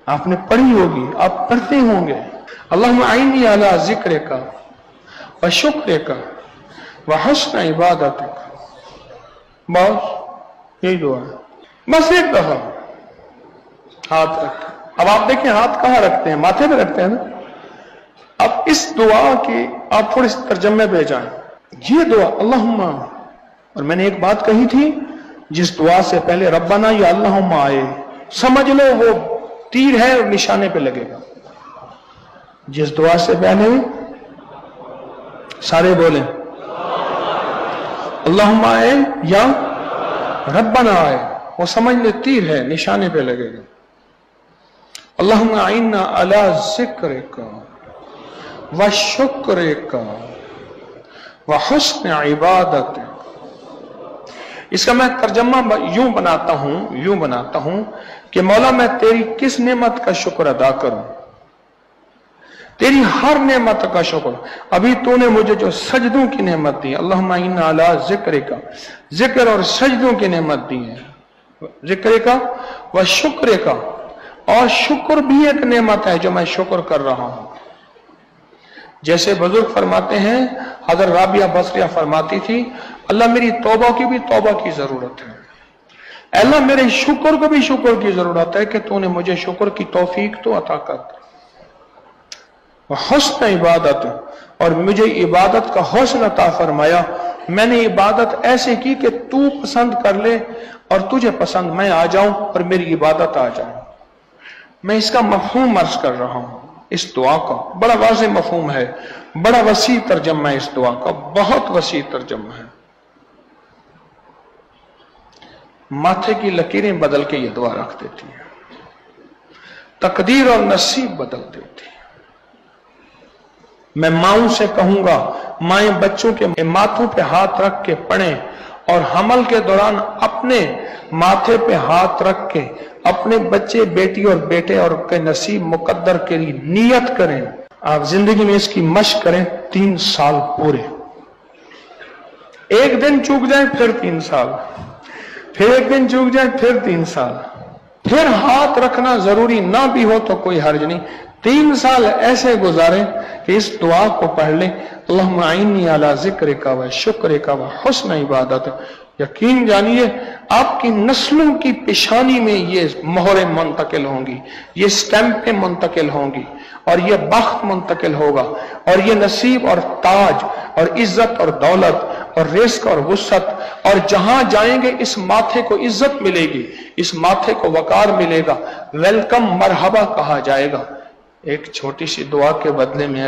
आपने पढ़ी होगी, आप पढ़ते होंगे। अल्लाहुम्मा आइन्नी अला ज़िक्रिका व शुक्रिका व हुस्न इबादतिक। बस यही दुआ है, बस एक दफा हाथ रखें। अब आप देखें हाथ कहाँ रखते हैं, माथे पे रखते हैं ना। अब इस दुआ के आप थोड़े से तर्जमे पे जाएं। ये दुआ अल्लाहुम्मा, और मैंने एक बात कही थी, जिस दुआ से पहले रब्बना या अल्लाहुम्मा आए, समझ लो वो तीर है और निशाने पे लगेगा। जिस दुआ से पहले सारे बोले अल्लाहुम्मा आए या रब्बना आए, वो समझ ले तीर है, निशाने पे लगेगा। अल्लाहुम्मा आइन्ना अला ज़िक्रिका व शुक्रिका व हुस्न इबादतिक। इसका मैं तर्जमा यूं बनाता हूं कि मौला मैं तेरी किस नेमत का शुक्र अदा करूं, तेरी हर नेमत का शुक्र। अभी तूने मुझे जो सजदों की नेमत दी, अल्लाहुम्मा इन्ना अला ज़िक्रिका, जिक्र और सजदों की नेमत दी है, ज़िक्रिका व शुक्रिका, और शुक्र भी एक नेमत है जो मैं शुक्र कर रहा हूं। जैसे बुजुर्ग फरमाते हैं, हज़रत राबिया बसरिया फरमाती थी, अल्लाह मेरी तौबा की भी तौबा की जरूरत है, अल्लाह मेरे शुक्र को भी शुक्र की जरूरत है कि तूने मुझे शुक्र की तौफीक तो अता कर। हुस्न इबादत, और मुझे इबादत का हुस्न अता फरमाया। मैंने इबादत ऐसे की कि तू पसंद कर ले और तुझे पसंद मैं आ जाऊं और मेरी इबादत आ जाए। मैं इसका मफहूम अर्ज कर रहा हूं। इस दुआ का बड़ा वाज़ेह मफहूम है, बड़ा वसी तर्जमा है इस दुआ का, बहुत वसी तर्जमा है। माथे की लकीरें बदल के ये दुआ रख देती है, तकदीर और नसीब बदल देती है। मैं माओं से कहूंगा, माएं बच्चों के माथों पे हाथ रख के पढ़ें और हमल के दौरान अपने माथे पे हाथ रख के अपने बच्चे, बेटी और बेटे और के नसीब मुकद्दर के लिए नियत करें। आप जिंदगी में इसकी मशक करें 3 साल पूरे। एक दिन चूक जाए फिर 3 साल, फिर एक दिन चूक जाए फिर 3 साल, फिर हाथ रखना जरूरी ना भी हो तो कोई हर्ज नहीं। 3 साल ऐसे गुजारें कि इस दुआ को पढ़ लें, अल्लाहुम्मा आइन्नी अला ज़िक्रिका व शुक्रिका व हुस्न इबादत। यकीन जानिए आपकी नस्लों की पेशानी में ये मोहरें मुंतकिल होंगी, ये स्टैंपें मुंतकिल होंगी, और ये बख्त मुंतकिल होगा, और ये नसीब और ताज और इज्जत और दौलत और रिस्क और वुसअत, और जहां जाएंगे इस माथे को इज्जत मिलेगी, इस माथे को वकार मिलेगा, वेलकम मरहबा कहा जाएगा। एक छोटी सी दुआ के बदले में